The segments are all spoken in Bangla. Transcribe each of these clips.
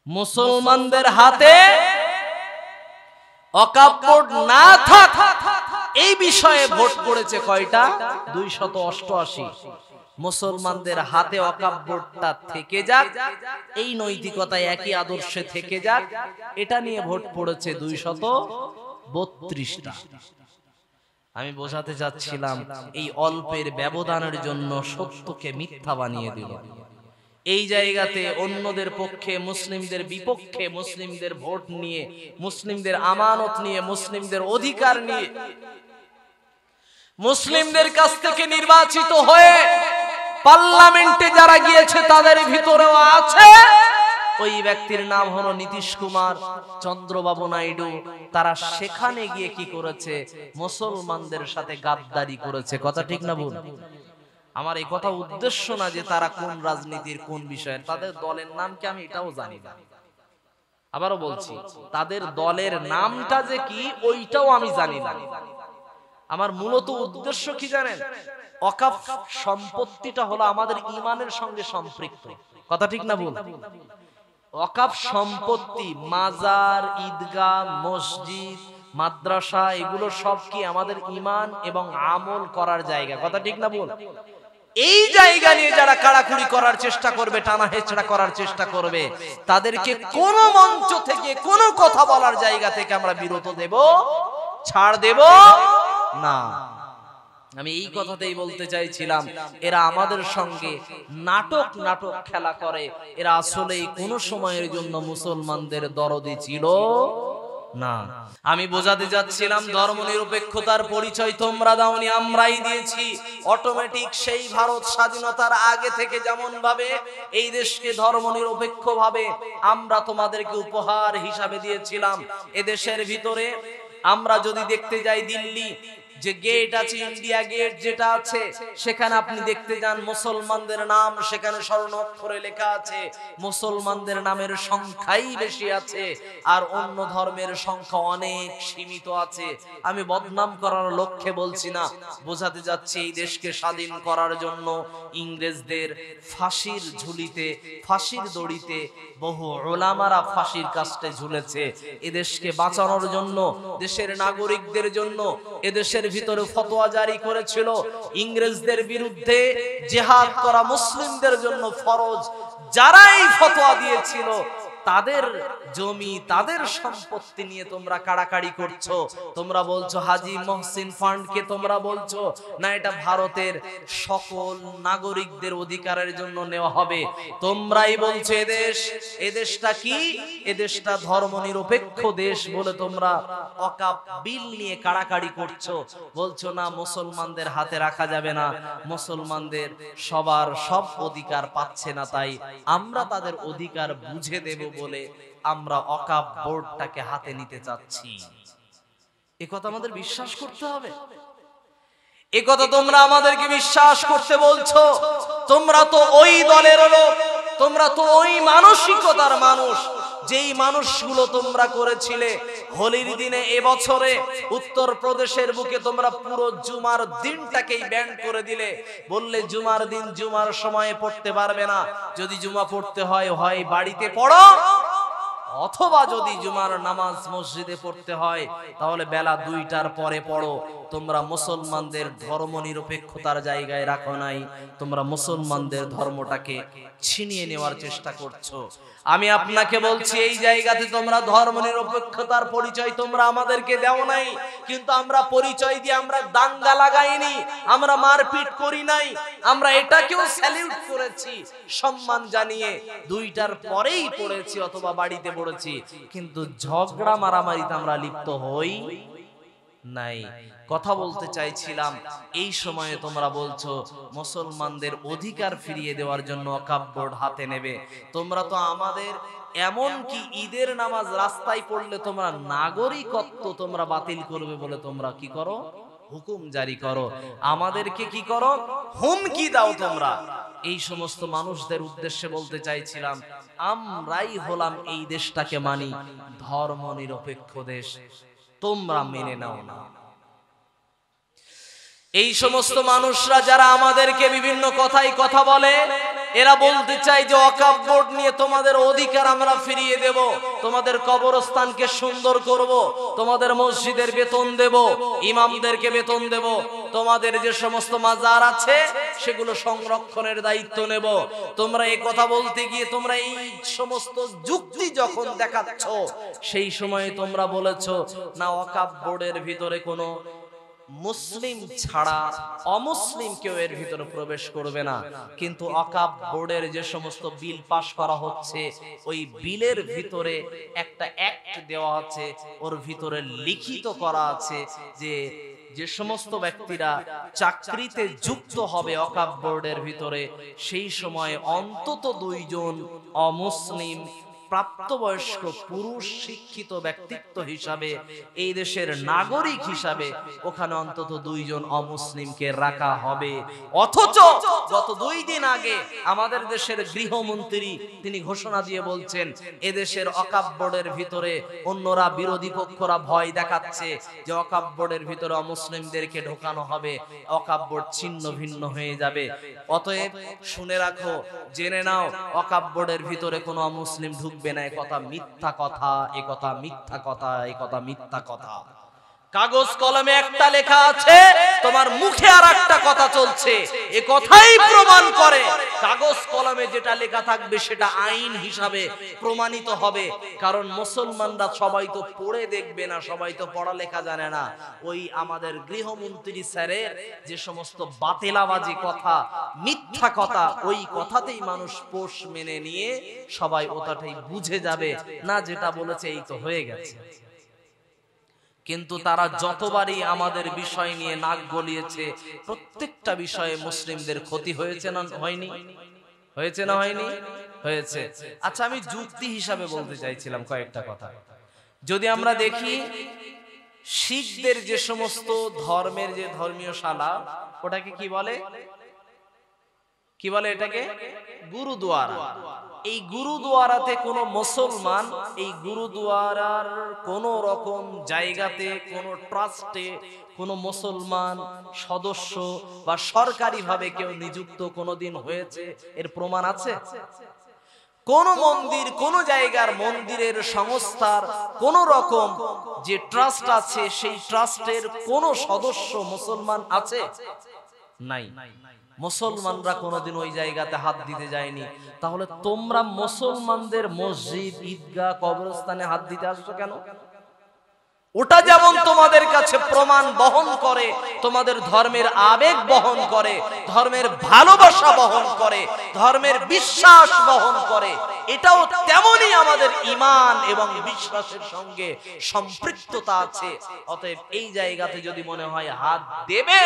মুসলমানদের হাতে ওয়াকফ বোর্ড না থাক এই বিষয়ে ভোট পড়েছে কয়টা? 288। মুসলমানদের হাতে ওয়াকফ বোর্ডটা থেকে যাক, এই নৈতিকতায় একই আদর্শে থেকে যাক, এটা নিয়ে ভোট পড়েছে 232টা। আমি বোঝাতে যাচ্ছিলাম এই অল্পের ব্যবধানের জন্য সত্যকে মিথ্যা বানিয়ে দিল। এই জায়গাতে অন্যদের পক্ষে, মুসলিমদের বিপক্ষে, মুসলিমদের ভোট নিয়ে, মুসলিমদের আমানত নিয়ে, মুসলিমদের অধিকার নিয়ে, মুসলিমদের কাছ থেকে নির্বাচিত হয়ে পার্লামেন্টে যারা গিয়েছে তাদের ভিতরেও আছে ওই ব্যক্তির নাম হলো নীতিশ কুমার, চন্দ্রবাবু নাইডু। তারা সেখানে গিয়ে কি করেছে? মুসলমানদের সাথে গাদ্দারি করেছে। কথা ঠিক না ভুল? আমার এই কথা উদ্দেশ্য না যে তারা কোন রাজনীতির কোন বিষয়ে, তাদের দলের নাম কি আমি এটাও জানি না। আবারও বলছি, তাদের দলের নামটা যে কি ওইটাও আমি জানি না। আমার মূলত উদ্দেশ্য কি জানেন? ওয়াকফ সম্পত্তিটা হলো আমাদের ঈমানের সঙ্গে সম্পৃক্ত। কথা ঠিক না ভুল? ওয়াকফ সম্পত্তি, মাজার, ঈদগাহ, মসজিদ, মাদ্রাসা, এগুলো সব কি আমাদের ঈমান এবং আমল করার জায়গা। কথা ঠিক না ভুল? এই জায়গা নিয়ে যারা কাড়াকুড়ি করার চেষ্টা করবে, টানা হেচড়া করার চেষ্টা করবে, তাদেরকে কোন মঞ্চ থেকে কোন কথা বলার জায়গা থেকে আমরা বিরত দেব, ছাড় দেব না। আমি এই কথাতেই বলতে চাইছিলাম, এরা আমাদের সঙ্গে নাটক খেলা করে। এরা আসলেই কোন সময়ের জন্য মুসলমানদের দরদি ছিল না। আমি বোঝাতে যাচ্ছিলাম, ধর্মনিরপেক্ষতার পরিচয় তোমরা দাওনি, আমরাই দিয়েছি। অটোমেটিক সেই ভারত স্বাধীনতার আগে থেকে যেমন ভাবে এই দেশকে ধর্মনিরপেক্ষ ভাবে আমরা তোমাদেরকে উপহার হিসাবে দিয়েছিলাম, এদেশের ভিতরে আমরা যদি দেখতে যাই, দিল্লি যে গেট আছে, ইন্ডিয়া গেট যেটা আছে, সেখানে আপনি দেখতে যান মুসলমানদের নাম সেখানে স্বর্ণ অক্ষরে লেখা আছে। মুসলমানদের নামের সংখ্যাই বেশি আছে, আর অন্য ধর্মের সংখ্যা অনেক সীমিত আছে। আমি বদনাম করার লক্ষ্যে বলছি না, বোঝাতে যাচ্ছি এই দেশকে স্বাধীন করার জন্য ইংরেজদের ফাঁসির ঝুলিতে, ফাঁসির দড়িতে বহু উলামারা ফাঁসির কাস্টে ঝুলেছে। এদেশকে বাঁচানোর জন্য, দেশের নাগরিকদের জন্য এদেশের ভিতরে ফতোয়া জারি করেছিল, ইংরেজদের বিরুদ্ধে জিহাদ করা মুসলিমদের জন্য ফরজ। যারা এই ফতোয়া দিয়েছিল তাদের জমি, তাদের সম্পত্তি নিয়ে তোমরা কাড়াকাড়ি করছো। তোমরা বলছো হাজী মহসিন ফান্ডকে, তোমরা বলছো না এটা ভারতের সকল নাগরিকদের অধিকারের জন্য নেওয়া হবে। তোমরাই বলছো এদেশটা কি? এদেশটা ধর্মনিরপেক্ষ দেশ বলে তোমরা ওয়াকফ বিল নিয়ে কাড়াকাড়ি করছো। বলছো না মুসলমানদের হাতে রাখা যাবে না, মুসলমানদের সবার সব অধিকার পাচ্ছে না, তাই আমরা তাদের অধিকার বুঝে দেব বলে আমরা ওয়াকফ বোর্ডটাকে হাতে নিতে চাচ্ছি। এই কথা আমাদের বিশ্বাস করতে হবে। এই কথা তোমরা আমাদেরকে বিশ্বাস করতে বলছো। তোমরা তো ওই দলের লোক, তোমরা তো ওই মানসিকতার মানুষ যেই মানুষগুলো তোমরা করেছিলে হোলির দিনে এবছরে উত্তরপ্রদেশের বুকে তোমরা পুরো জুমার দিনটাকেই ব্যান করে দিলে। বললে জুমার দিন জুমার সময়ে পড়তে পারবে না, যদি জুমা পড়তে হয় হয় বাড়িতে পড়ো, অথবা যদি জুমার নামাজ মসজিদে পড়তে হয় তাহলে বেলা 2টার পরে পড়ো। তোমরা মুসলমানদের ধর্মনিরপেক্ষতার জায়গায় রাখো নাই, তোমরা মুসলমানদের ধর্মটাকে ছিনিয়ে নেওয়ার চেষ্টা করছো। আমি আপনাকে বলছি এই জায়গাতে তোমরা ধর্মনিরপেক্ষতার পরিচয় তোমরা আমাদেরকে দাও নাই, কিন্তু আমরা পরিচয় দিয়ে আমরা দাঙ্গা লাগাইনি, আমরা মারপিট করি নাই, আমরা এটাকেও স্যালিউট করেছি, সম্মান জানিয়ে 2টার পরেই পড়েছি অথবা বাড়িতে পড়েছি, কিন্তু ঝগড়া মারামারিতে আমরা লিপ্ত হই নাই। কথা বলতে চাইছিলাম, এই সময়ে তোমরা বলছো মুসলমানদের অধিকার ফিরিয়ে দেওয়ার জন্য ওয়াকফ বোর্ড হাতে নেবে। তোমরা তো আমাদের এমন কি ঈদের নামাজ রাস্তায় পড়লে তোমরা নাগরিকত্ব তোমরা বাতিল করবে বলে তোমরা কি করো? হুকুম জারি করো। আমাদেরকে কি করো? হুমকি দাও তোমরা। এই সমস্ত মানুষদের উদ্দেশ্যে বলতে চাইছিলাম, আমরাই হলাম এই দেশটাকে মানি ধর্মনিরপেক্ষ দেশ, তোমরা মেনে নাও না। এই সমস্ত মানুষরা যারা আমাদেরকে বিভিন্ন কথায় কথা বলে, এরা বলতে চায় যে ওয়াকফ বোর্ড নিয়ে তোমাদের অধিকার আমরা ফিরিয়ে দেব, তোমাদের কবরস্থানকে সুন্দর করব, তোমাদের মসজিদের বেতন দেব, ইমামদেরকে বেতন দেব, তোমাদের যে সমস্ত মাজার আছে সেগুলো সংরক্ষণের দায়িত্ব নেব। তোমরা এই কথা বলতে গিয়ে তোমরা এই সমস্ত যুক্তি যখন দেখাচ্ছ, সেই সময় তোমরা বলেছো না ওয়াকফ বোর্ডের ভিতরে কোনো মুসলিম ছাড়া অমুসলিম কেউ এর ভিতরে প্রবেশ করবে না। কিন্তু ওয়াকফ বোর্ডের যে সমস্ত বিল পাস করা হচ্ছে, ওই বিলের ভিতরে একটা অ্যাক্ট দেওয়া আছে, ওর ভিতরে লিখিত করা আছে যে যে সমস্ত ব্যক্তিরা চাকরিতে যুক্ত হবে ওয়াকফ বোর্ডের ভিতরে, সেই সময় অন্তত 2 জন অমুসলিম প্রাপ্তবয়স্ক পুরুষ শিক্ষিত ব্যক্তিত্ব হিসাবে, এই দেশের নাগরিক হিসাবে ওখানে অন্তত 2 জন অমুসলিমকে রাখা হবে। অথচ গত 2 দিন আগে আমাদের দেশের গৃহমন্ত্রী তিনি ঘোষণা দিয়ে বলছেন এদেশের ওয়াকফ বোর্ডের ভিতরে অন্যরা বিরোধী পক্ষরা ভয় দেখাচ্ছে যে ওয়াকফ বোর্ডের ভিতরে অমুসলিমদেরকে ঢোকানো হবে, ওয়াকফ বোর্ড ছিন্ন ভিন্ন হয়ে যাবে। অতএব শুনে রাখো, জেনে নাও, ওয়াকফ বোর্ডের ভিতরে কোনো অমুসলিম ঢুকবে না। একথা মিথ্যা কথা, একথা মিথ্যা কথা, একথা মিথ্যা কথা। কাগজ কলমে একটা লেখা আছে, তোমার মুখে আর একটা কথা চলছে। এ কথাই প্রমাণ করে কাগজ কলমে যেটা লেখা থাকবে সেটা আইন হিসাবে প্রমাণিত হবে। কারণ মুসলমানরা সবাই তো পড়ে দেখবে না, সবাই তো পড়ালেখা জানে না। ওই আমাদের গৃহমন্ত্রী স্যারের যে সমস্ত বাতেলাবাজি কথা, মিথ্যা কথা, ওই কথাতেই মানুষ পোষ মেনে নিয়ে সবাই ওটাই বুঝে যাবে, না যেটা বলেছে এই তো হয়ে গেছে। কিন্তু তারা যতবারই আমাদের বিষয় নিয়ে নাক গলিয়েছে, প্রত্যেকটা বিষয়ে মুসলিমদের ক্ষতি হয়েছে না হয়নি? হয়েছে না হয়নি? হয়েছে। আচ্ছা, আমি যুক্তি হিসাবে বলতে চাইছিলাম কয়েকটা কথা। যদি আমরা দেখি শিখদের যে সমস্ত ধর্মের যে ধর্মীয় শালা, ওটাকে কি বলে? কি বলে এটাকে? গুরুদুয়ারা। এই গুরুদুয়ারাতে কোন মুসলমান এই গুরুদুয়ারার কোন রকম জায়গাতে, কোন ট্রাস্টে কোন মুসলমান সদস্য বা সরকারি ভাবে কেউ নিযুক্ত কোনদিন হয়েছে এর প্রমাণ আছে? কোন মন্দির, কোন জায়গার মন্দিরের সংস্থার কোন রকম যে ট্রাস্ট আছে, সেই ট্রাস্টের কোন সদস্য মুসলমান আছে? নাই। মুসলমানরা কোনোদিন ওই জায়গাতে হাত দিতে যায়নি। তাহলে তোমরা মুসলমানদের মসজিদ, ঈদগাহ, কবরস্থানে হাত দিতে আসছো কেন? ওটা যেমন তোমাদের কাছে প্রমাণ বহন করে, তোমাদের ধর্মের আবেগ বহন করে, ধর্মের ভালোবাসা বহন করে, ধর্মের বিশ্বাস বহন করে, এটাও তেমনই আমাদের ঈমান এবং বিশ্বাসের সঙ্গে সম্পৃক্ততা আছে। অতএব এই জায়গাতে যদি মনে হয় হাত দেবে,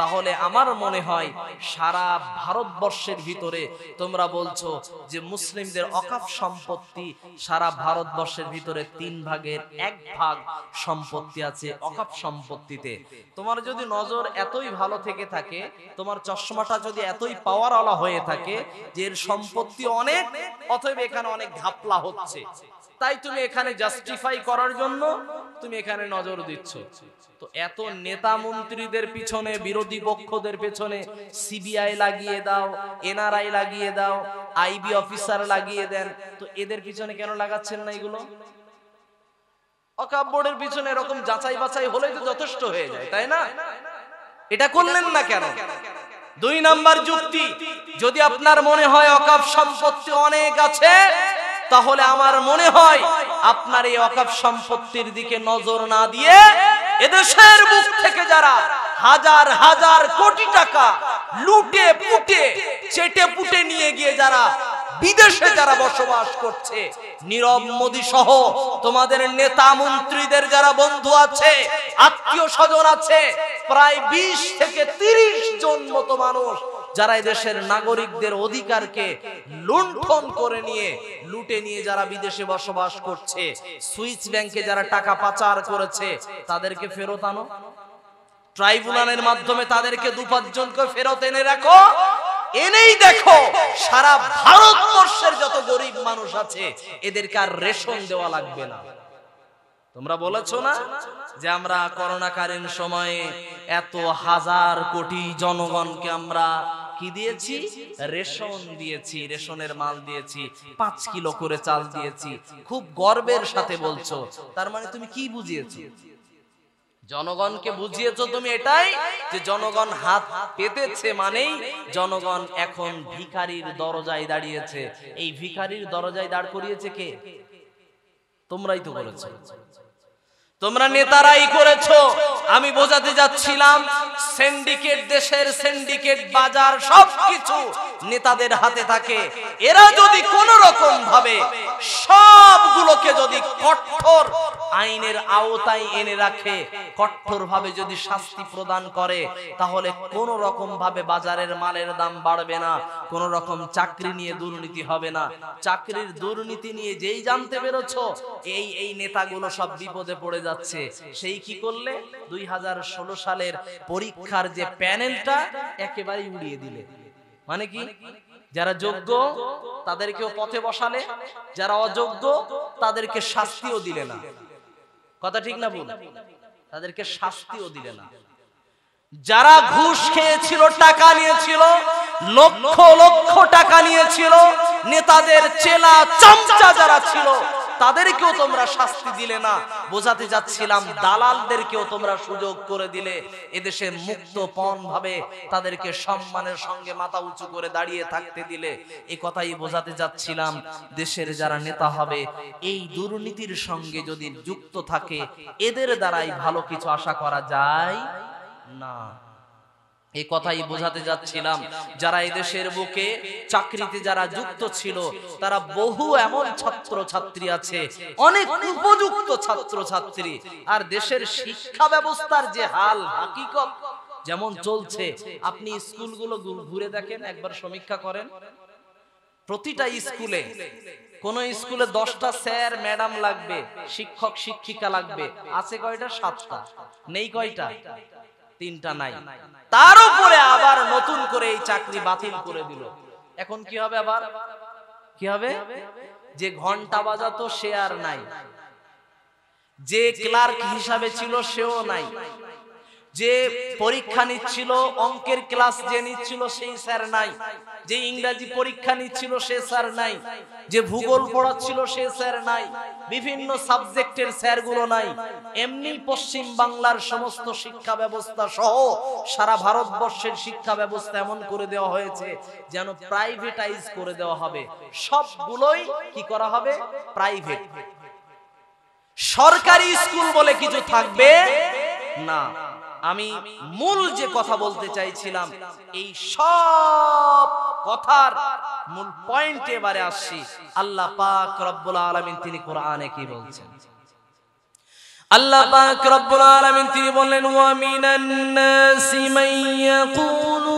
তাহলে আমার মনে হয় সারা ভারতবর্ষের ভিতরে তোমরা বলছো যে মুসলিমদের ওয়াকফ সম্পত্তি সারা ভারতবর্ষের ভিতরে 3 ভাগের 1 ভাগ সম্পত্তি আছে ওয়াকফ সম্পত্তিতে। তোমার যদি নজর এতই ভালো থেকে থাকে, তোমার চশমাটা যদি এতই পাওয়ারওয়ালা হয়ে থাকে যে এর সম্পত্তি অনেক, অতএব এখানে অনেক ঘাপলা হচ্ছে, তাই তুমি এখানে জাস্টিফাই করার জন্য তুমি এখানে নজর দিচ্ছ। তো এত নেতা মন্ত্রীদের পিছনে, বিরোধী পক্ষদের পেছনে সিবিআই লাগিয়ে দাও, এনআরআই লাগিয়ে দাও, আইবি অফিসার লাগিয়ে দেন, তো এদের পিছনে কেন লাগাচ্ছেন না? এগুলো ওয়াকফ বোর্ডের পিছনে এরকম যাচাই বাছাই হলেই তো যথেষ্ট হয়ে যায়, তাই না? এটা করলেন না কেন? 2 নাম্বার যুক্তি, যদি আপনার মনে হয় ওয়াকফ সম্পত্তি অনেক আছে, তাহলে আমার মনে হয় আপনার এই ওয়াকফ সম্পত্তির দিকে নজর না দিয়ে এদেশের মুখ থেকে যারা হাজার হাজার কোটি টাকা লুটে পুটে চেটে পুটে নিয়ে গিয়ে যারা বিদেশে যারা বসবাস করছে, নীরব মোদী সহ তোমাদের নেতা মন্ত্রীদের যারা বন্ধু আছে, আত্মীয় স্বজন আছে, প্রায় 20 থেকে 30 জন মতো মানুষ যারা দেশের নাগরিকদের অধিকারকে লুণ্ঠন করে নিয়ে, লুটে নিয়ে যারা বিদেশে বসবাস করছে, সুইস ব্যাংকে যারা টাকা পাচার করেছে, তাদেরকে ফেরত আনো। ট্রাইব্যুনালের মাধ্যমে তাদেরকে 2-5 জনকে ফেরত এনে রাখো। এনেই দেখো সারা ভারতবর্ষের যত গরিব মানুষ আছে এদেরকে আর রেশন দেওয়া লাগবে না। তোমরা বলেছো না যে আমরা করোনাকালীন সময়ে এত হাজার কোটি জনগণকে আমরা কি দিয়েছি? রেশন দিয়েছি, রেশনের মাল দিয়েছি, 5 কিলো করে চাল দিয়েছি। খুব গর্বের সাথে বলছো, তার মানে তুমি কি বুঝিয়েছো? জনগণকে বুঝিয়েছো তুমি এটাই যে জনগণ হাত পেতেছে মানেই জনগণ এখন ভিখারির দরজায় দাঁড়িয়েছে। এই ভিখারির দরজায় দাঁড় করিয়েছে কে? তোমরাই তো করেছো, তোমরা নেতারাই করেছো। আমি বোঝাতে যাচ্ছিলাম সিন্ডিকেট, দেশের সিন্ডিকেট, বাজার সবকিছু নেতাদের হাতে থাকে। এরা যদি কোন রকম ভাবে সবগুলোকে যদি কঠোর আইনের আওতায় এনে রাখে, কঠোর ভাবে যদি শাস্তি প্রদান করে, তাহলে কোন রকম ভাবে বাজারের মালের দাম বাড়বে না, কোন রকম চাকরি নিয়ে দুর্নীতি হবে না। চাকরির দুর্নীতি নিয়ে যেই জানতে পেরেছো এই নেতাগুলো সব বিপদে পড়ে যাচ্ছে। সেই কি করলে? 2016 সালের পরীক্ষার যে প্যানেলটা একেবারে উড়িয়ে দিলে। মানে কি? যারা যোগ্য তাদেরকেও পথে বসালে, যারা অযোগ্য তাদেরকে শাস্তিও দিলে না। কথা ঠিক না ভুল? তাদেরকে শাস্তিও দিলে না। যারা ঘুষ খেয়েছিল, টাকা নিয়েছিল, লক্ষ লক্ষ টাকা নিয়েছিল, নেতাদের চেলা চামচা যারা ছিল, তাদেরকেও তোমরা শাস্তি দিলে না। বোঝাতে যাচ্ছিলাম দালালদেরকেও তোমরা সুযোগ করে দিলে। এদেশে মুক্তপণ ভাবে তাদেরকে সম্মানের সঙ্গে মাথা উঁচু করে দাঁড়িয়ে থাকতে দিলে। এই কথাই বোঝাতে যাচ্ছিলাম, দেশের যারা নেতা হবে এই দুর্নীতির সঙ্গে যদি যুক্ত থাকে, এদের দ্বারাই ভালো কিছু আশা করা যায় না। এই কথাই বোঝাতে যাচ্ছিলাম। যারা এদেশের বুকে চাকরিতে যারা যুক্ত ছিল, তারা বহু এমন ছাত্র ছাত্রী আছে, অনেক উপযুক্ত ছাত্র ছাত্রী। আর দেশের শিক্ষা ব্যবস্থার যে হাল হাকিকত যেমন চলছে, আপনি স্কুলগুলো ঘুরে দেখেন, একবার সমীক্ষা করেন। প্রতিটা স্কুলে, কোন স্কুলে 10টা স্যার ম্যাডাম লাগবে, শিক্ষক শিক্ষিকা লাগবে, আছে কয়টা? 7টা। নেই কয়টা? 3টা নাই। তার উপরে আবার নতুন করে এই চাকরি বাতিল করে দিল। এখন কি হবে? আবার কি হবে? যে ঘন্টা বাজাতো সে আর নাই, যে ক্লার্ক হিসাবে ছিল সেও নাই, যে পরীক্ষা নিচ্ছিল, অঙ্কের ক্লাস যে নিচ্ছিল সেই স্যার নাই, যে ইংরেজি পরীক্ষা নিচ্ছিল সে স্যার নাই, যে ভূগোল পড়াচ্ছিল সে স্যার নাই, বিভিন্ন সাবজেক্টের স্যারগুলো নাই। এমনি পশ্চিম বাংলার সমস্ত শিক্ষা ব্যবস্থা সহ সারা ভারতবর্ষের শিক্ষা ব্যবস্থা এমন করে দেওয়া হয়েছে যেন প্রাইভেটাইজ করে দেওয়া হবে। সবগুলোই কি করা হবে? প্রাইভেট। সরকারি স্কুল বলে কিছু থাকবে না। আমি মূল যে কথা বলতে চাইছিলাম, এই সব কথার মূল পয়েন্টে এবারে আসছি। আল্লাহ পাক রব্বুল আলামিন তিনি কোরআনে কি বলছেন? আল্লাহ পাক রব্বুল আলামিন তিনি বললেন, ওয়া মিনান নাসি মান ইয়াকুলু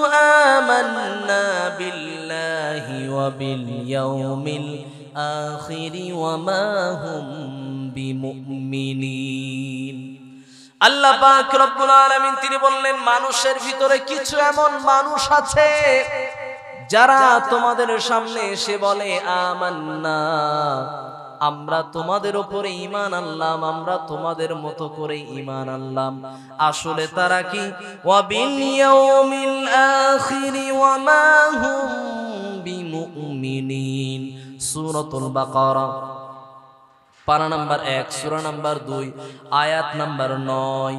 আমান্না বিল্লাহি ওয়া বিল ইয়াউমিল আখির ওয়া মা হুম বিমুমিনিন। আল্লাহ পাক রব্বুল আলামিন তিনি বললেন, মানুষের ভিতরে কিছু এমন মানুষ আছে যারা তোমাদের সামনে এসে বলে আমান্না, আমরা তোমাদের উপরে ঈমান আনলাম, আমরা তোমাদের মতো করে ঈমান আনলাম। আসলে তারা কি? ওয়া বিল ইয়াউমিল আখির ওয়া মা হুম বিমুমিনিন। সূরাতুল বাকারা পারা নাম্বার 1, সূরা নাম্বার 2, আয়াত নাম্বার 9,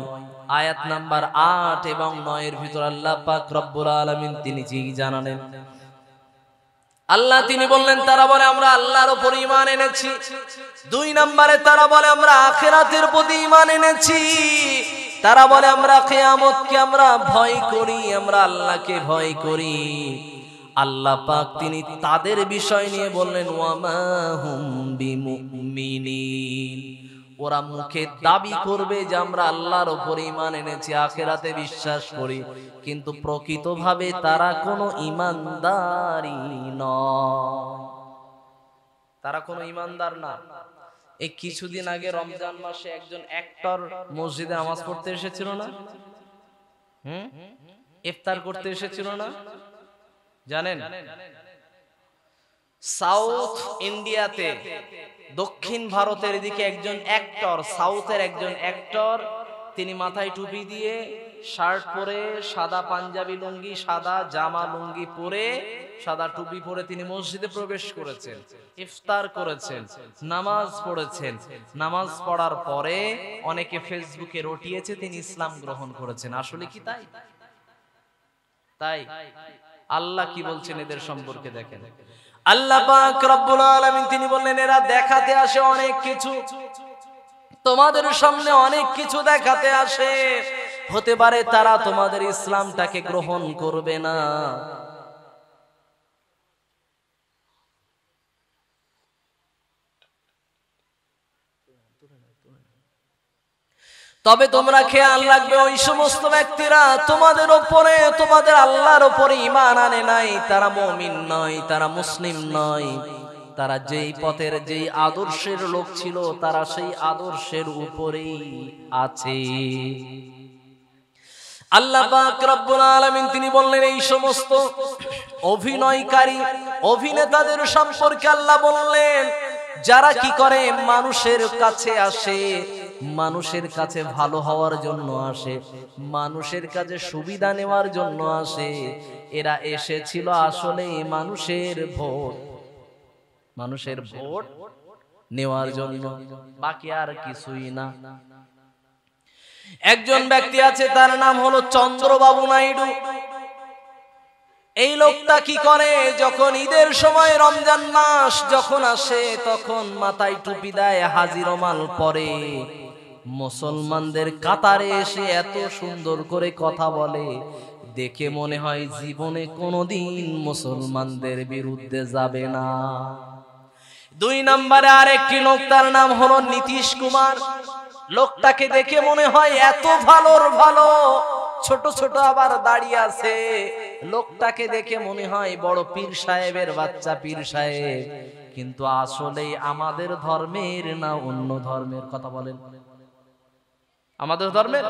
আয়াত নাম্বার 8 এবং 9 এর ভিতর আল্লাহ পাক রব্বুল আলামিন তিনি কি জানালেন? আল্লাহ তিনি বললেন, তারা বলে আমরা আল্লাহর উপর ঈমান এনেছি। 2 নম্বরে তারা বলে আমরা আখিরাতের প্রতি ঈমান এনেছি। তারা বলে আমরা কিয়ামতকে আমরা ভয় করি, আমরা আল্লাহকে ভয় করি। আল্লাহ পাক তিনি তাদের বিষয় নিয়ে বললেন, ওয়া মা হুম বিমুমিনিন। ওরা মুখে দাবি করবে যে আমরা আল্লাহর উপর ঈমান এনেছি, আখিরাতে বিশ্বাস করি, কিন্তু প্রকৃতভাবে তারা কোনো ঈমানদারই নয়। তারা কোনো ঈমানদার না। এই কিছুদিন আগে রমজান মাসে একজন অ্যাক্টর মসজিদে নামাজ পড়তে এসেছিল না? ইফতার করতে এসেছিল না? জানেন, সাউথ ইন্ডিয়াতে, দক্ষিণ ভারতের দিকে একজন অ্যাক্টর, সাউথের একজন অ্যাক্টর, তিনি মাথায় টুপি দিয়ে শার্ট পরে, সাদা পাঞ্জাবি লুঙ্গি, সাদা জামা লুঙ্গি পরে, সাদা টুপি পরে তিনি মসজিদে প্রবেশ করেছেন, ইফতার করেছেন, নামাজ পড়েছেন। নামাজ পড়ার পরে অনেকে ফেসবুকে রটিয়েছে তিনি ইসলাম গ্রহণ করেছেন। আসলে কি তাই? তাই আল্লাহ কি বলছেন এদের সম্পর্কে দেখেন। আল্লাহ পাক রব্বুল আলামিন তিনি বললেন, এরা দেখাতে আসে অনেক কিছু, তোমাদের সামনে অনেক কিছু দেখাতে আসে, হতে পারে তারা তোমাদের ইসলামটাকে গ্রহণ করবে না। তবে তোমরা খেয়াল রাখবে, ওই সমস্ত ব্যক্তিরা তোমাদের উপরে, তোমাদের আল্লাহর উপরে ঈমান আনে নাই, তারা মুমিন নয়, তারা মুসলিম নয়। তারা যেই পথের, যেই আদর্শের লোক ছিল, তারা সেই আদর্শের উপরেই আছে। আল্লাহ পাক রব্বুল আলামিন তিনি বললেন, এই সমস্ত অভিনয়কারী অভিনেতাদের সম্পর্কে আল্লাহ বললেন, যারা কি করে মানুষের কাছে আসে, মানুষের কাছে ভালো হওয়ার জন্য আসে, মানুষের কাছে সুবিধা নেওয়ার জন্য আসে, এরা এসেছিল আসলে মানুষের ভোট, মানুষের ভোট নেওয়ার জন্য, বাকি আর কিছুই না। একজন ব্যক্তি আছে, তার নাম হলো চন্দ্রবাবু নাইডু। এই লোকটা কি করে, যখন ঈদের সময় রমজান মাস যখন আসে, তখন মাথায় টুপি দেয়, হাজী রুমাল পরে, মুসলমানদের কাতারে এসে এত সুন্দর করে কথা বলে, দেখে মনে হয় জীবনে কোনোদিন মুসলমানদের বিরুদ্ধে যাবে না। দুই নম্বরে আরেকটি লোক, তার নাম হলো নীতিশ কুমার। লোকটাকে দেখে মনে হয় এত ভালোর ভালো, ছোট ছোট আবার দাঁড়িয়ে আছে, লোকটাকে দেখে মনে হয় বড় পীর সাহেবের বাচ্চা, পীর সাহেব, কিন্তু আসলে আমাদের ধর্মের না অন্য ধর্মের। কথা বলেন, আমাদের ধর্মের